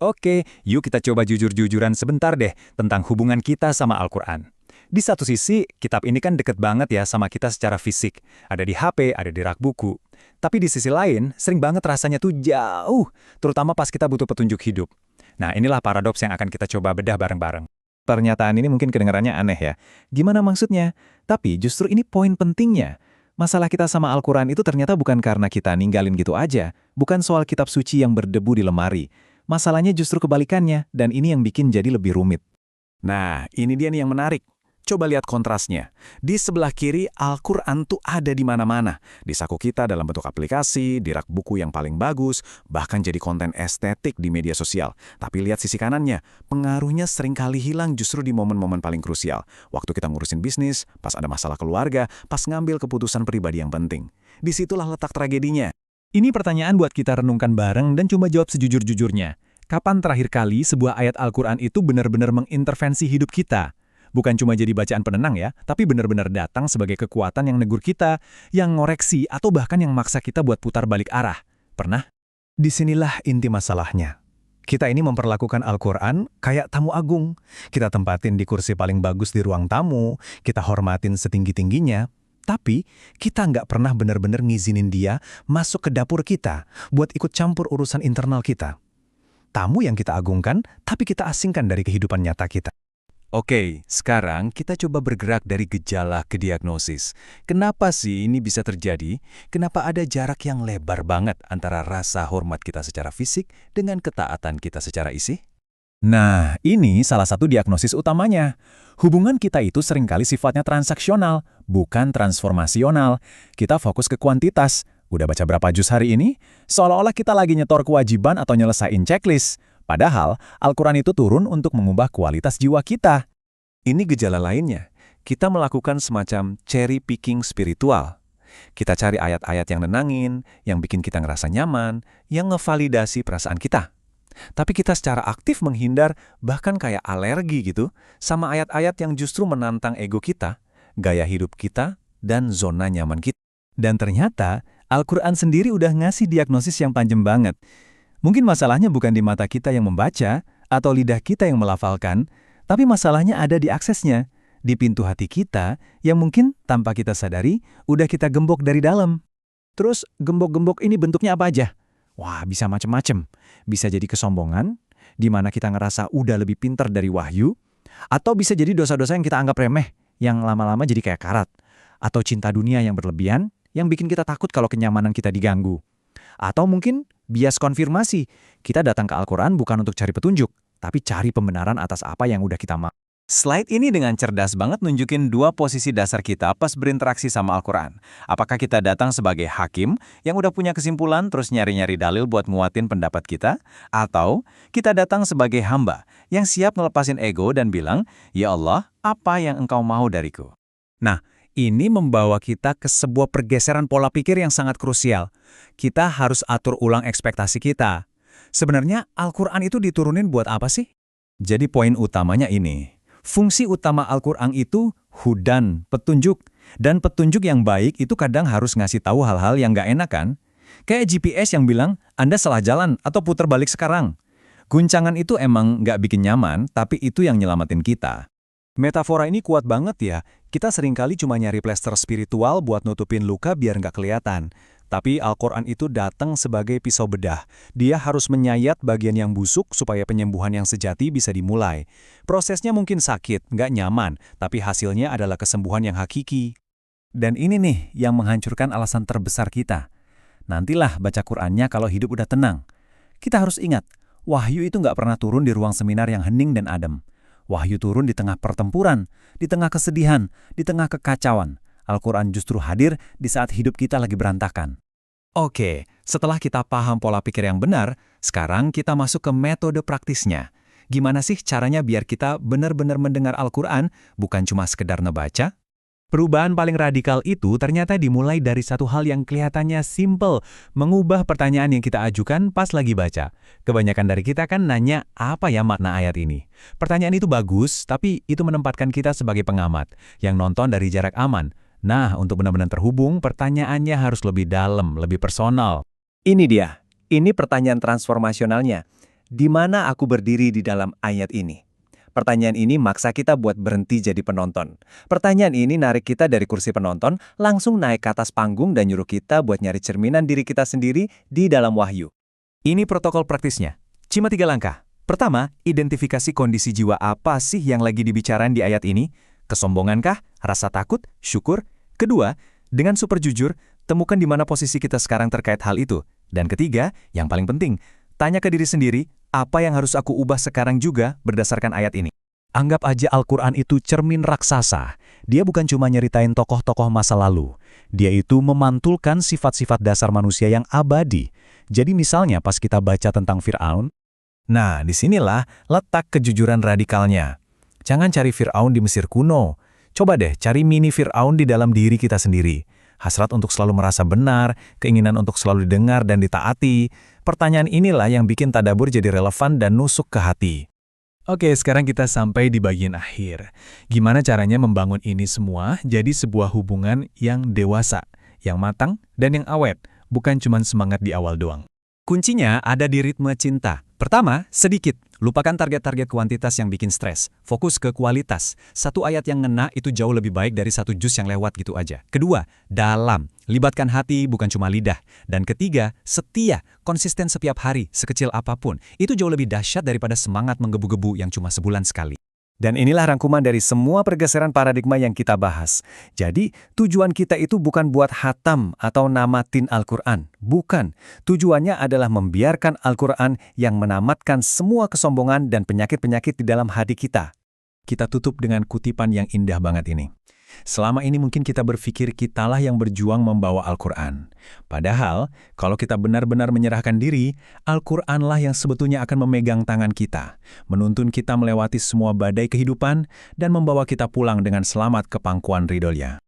Oke, yuk kita coba jujur-jujuran sebentar deh tentang hubungan kita sama Al-Quran. Di satu sisi, kitab ini kan deket banget ya sama kita secara fisik. Ada di HP, ada di rak buku. Tapi di sisi lain, sering banget rasanya tuh jauh, terutama pas kita butuh petunjuk hidup. Nah, inilah paradoks yang akan kita coba bedah bareng-bareng. Pernyataan ini mungkin kedengarannya aneh ya. Gimana maksudnya? Tapi justru ini poin pentingnya. Masalah kita sama Al-Quran itu ternyata bukan karena kita ninggalin gitu aja. Bukan soal kitab suci yang berdebu di lemari. Masalahnya justru kebalikannya, dan ini yang bikin jadi lebih rumit. Nah, ini dia nih yang menarik. Coba lihat kontrasnya. Di sebelah kiri, Al-Quran tuh ada di mana-mana. Di saku kita dalam bentuk aplikasi, di rak buku yang paling bagus, bahkan jadi konten estetik di media sosial. Tapi lihat sisi kanannya, pengaruhnya seringkali hilang justru di momen-momen paling krusial. Waktu kita ngurusin bisnis, pas ada masalah keluarga, pas ngambil keputusan pribadi yang penting. Disitulah letak tragedinya. Ini pertanyaan buat kita renungkan bareng dan coba jawab sejujur-jujurnya. Kapan terakhir kali sebuah ayat Al-Quran itu benar-benar mengintervensi hidup kita? Bukan cuma jadi bacaan penenang ya, tapi benar-benar datang sebagai kekuatan yang negur kita, yang ngoreksi, atau bahkan yang maksa kita buat putar balik arah. Pernah? Disinilah inti masalahnya. Kita ini memperlakukan Al-Quran kayak tamu agung. Kita tempatin di kursi paling bagus di ruang tamu, kita hormatin setinggi-tingginya. Tapi kita nggak pernah benar-benar ngizinin dia masuk ke dapur kita buat ikut campur urusan internal kita. Tamu yang kita agungkan, tapi kita asingkan dari kehidupan nyata kita. Oke, sekarang kita coba bergerak dari gejala ke diagnosis. Kenapa sih ini bisa terjadi? Kenapa ada jarak yang lebar banget antara rasa hormat kita secara fisik dengan ketaatan kita secara isi? Nah, ini salah satu diagnosis utamanya. Hubungan kita itu seringkali sifatnya transaksional, bukan transformasional. Kita fokus ke kuantitas. Udah baca berapa juz hari ini? Seolah-olah kita lagi nyetor kewajiban atau nyelesain checklist. Padahal, Al-Quran itu turun untuk mengubah kualitas jiwa kita. Ini gejala lainnya. Kita melakukan semacam cherry picking spiritual. Kita cari ayat-ayat yang nenangin, yang bikin kita ngerasa nyaman, yang ngevalidasi perasaan kita. Tapi kita secara aktif menghindar, bahkan kayak alergi gitu, sama ayat-ayat yang justru menantang ego kita, gaya hidup kita, dan zona nyaman kita. Dan ternyata, Al-Quran sendiri udah ngasih diagnosis yang panjang banget. Mungkin masalahnya bukan di mata kita yang membaca, atau lidah kita yang melafalkan, tapi masalahnya ada di aksesnya, di pintu hati kita, yang mungkin tanpa kita sadari, udah kita gembok dari dalam. Terus, gembok-gembok ini bentuknya apa aja? Wah, bisa macem-macem. Bisa jadi kesombongan, di mana kita ngerasa udah lebih pintar dari wahyu, atau bisa jadi dosa-dosa yang kita anggap remeh, yang lama-lama jadi kayak karat, atau cinta dunia yang berlebihan, yang bikin kita takut kalau kenyamanan kita diganggu. Atau mungkin bias konfirmasi, kita datang ke Al-Quran bukan untuk cari petunjuk, tapi cari pembenaran atas apa yang udah kita mau. Slide ini dengan cerdas banget nunjukin dua posisi dasar kita pas berinteraksi sama Al-Quran. Apakah kita datang sebagai hakim yang udah punya kesimpulan terus nyari-nyari dalil buat nguatin pendapat kita? Atau kita datang sebagai hamba yang siap ngelepasin ego dan bilang, "Ya Allah, apa yang Engkau mau dariku?" Nah, ini membawa kita ke sebuah pergeseran pola pikir yang sangat krusial. Kita harus atur ulang ekspektasi kita. Sebenarnya Al-Quran itu diturunin buat apa sih? Jadi poin utamanya ini. Fungsi utama Al-Quran itu hudan, petunjuk. Dan petunjuk yang baik itu kadang harus ngasih tahu hal-hal yang nggak enak kan? Kayak GPS yang bilang, Anda salah jalan atau putar balik sekarang. Guncangan itu emang nggak bikin nyaman, tapi itu yang nyelamatin kita. Metafora ini kuat banget ya. Kita seringkali cuma nyari plester spiritual buat nutupin luka biar nggak kelihatan. Tapi Al-Quran itu datang sebagai pisau bedah. Dia harus menyayat bagian yang busuk supaya penyembuhan yang sejati bisa dimulai. Prosesnya mungkin sakit, nggak nyaman, tapi hasilnya adalah kesembuhan yang hakiki. Dan ini nih yang menghancurkan alasan terbesar kita. Nantilah baca Qur'annya kalau hidup udah tenang. Kita harus ingat, wahyu itu nggak pernah turun di ruang seminar yang hening dan adem. Wahyu turun di tengah pertempuran, di tengah kesedihan, di tengah kekacauan. Al-Quran justru hadir di saat hidup kita lagi berantakan. Oke, setelah kita paham pola pikir yang benar, sekarang kita masuk ke metode praktisnya. Gimana sih caranya biar kita benar-benar mendengar Al-Quran, bukan cuma sekedar ngebaca? Perubahan paling radikal itu ternyata dimulai dari satu hal yang kelihatannya simple, mengubah pertanyaan yang kita ajukan pas lagi baca. Kebanyakan dari kita kan nanya, apa ya makna ayat ini? Pertanyaan itu bagus, tapi itu menempatkan kita sebagai pengamat, yang nonton dari jarak aman. Nah, untuk benar-benar terhubung, pertanyaannya harus lebih dalam, lebih personal. Ini dia, ini pertanyaan transformasionalnya. Di mana aku berdiri di dalam ayat ini? Pertanyaan ini maksa kita buat berhenti jadi penonton. Pertanyaan ini narik kita dari kursi penonton, langsung naik ke atas panggung dan nyuruh kita buat nyari cerminan diri kita sendiri di dalam wahyu. Ini protokol praktisnya. Cuma 3 langkah. Pertama, identifikasi kondisi jiwa apa sih yang lagi dibicarain di ayat ini? Kesombongankah? Rasa takut? Syukur? Kedua, dengan super jujur, temukan di mana posisi kita sekarang terkait hal itu. Dan ketiga, yang paling penting, tanya ke diri sendiri, apa yang harus aku ubah sekarang juga berdasarkan ayat ini? Anggap aja Al-Quran itu cermin raksasa. Dia bukan cuma nyeritain tokoh-tokoh masa lalu. Dia itu memantulkan sifat-sifat dasar manusia yang abadi. Jadi misalnya pas kita baca tentang Fir'aun, nah disinilah letak kejujuran radikalnya. Jangan cari Fir'aun di Mesir kuno. Coba deh cari mini Fir'aun di dalam diri kita sendiri. Hasrat untuk selalu merasa benar, keinginan untuk selalu didengar dan ditaati. Pertanyaan inilah yang bikin tadabbur jadi relevan dan nusuk ke hati. Oke, sekarang kita sampai di bagian akhir. Gimana caranya membangun ini semua jadi sebuah hubungan yang dewasa, yang matang, dan yang awet, bukan cuma semangat di awal doang. Kuncinya ada di ritme cinta. Pertama, sedikit. Lupakan target-target kuantitas yang bikin stres. Fokus ke kualitas. Satu ayat yang ngena itu jauh lebih baik dari satu juz yang lewat gitu aja. Kedua, dalam. Libatkan hati bukan cuma lidah. Dan ketiga, setia. Konsisten setiap hari, sekecil apapun. Itu jauh lebih dahsyat daripada semangat menggebu-gebu yang cuma sebulan sekali. Dan inilah rangkuman dari semua pergeseran paradigma yang kita bahas. Jadi, tujuan kita itu bukan buat hatam atau namatin Al-Quran. Bukan. Tujuannya adalah membiarkan Al-Quran yang menamatkan semua kesombongan dan penyakit-penyakit di dalam hati kita. Kita tutup dengan kutipan yang indah banget ini. Selama ini mungkin kita berpikir kitalah yang berjuang membawa Al-Quran. Padahal, kalau kita benar-benar menyerahkan diri, Al-Quranlah yang sebetulnya akan memegang tangan kita, menuntun kita melewati semua badai kehidupan, dan membawa kita pulang dengan selamat ke pangkuan ridhonya.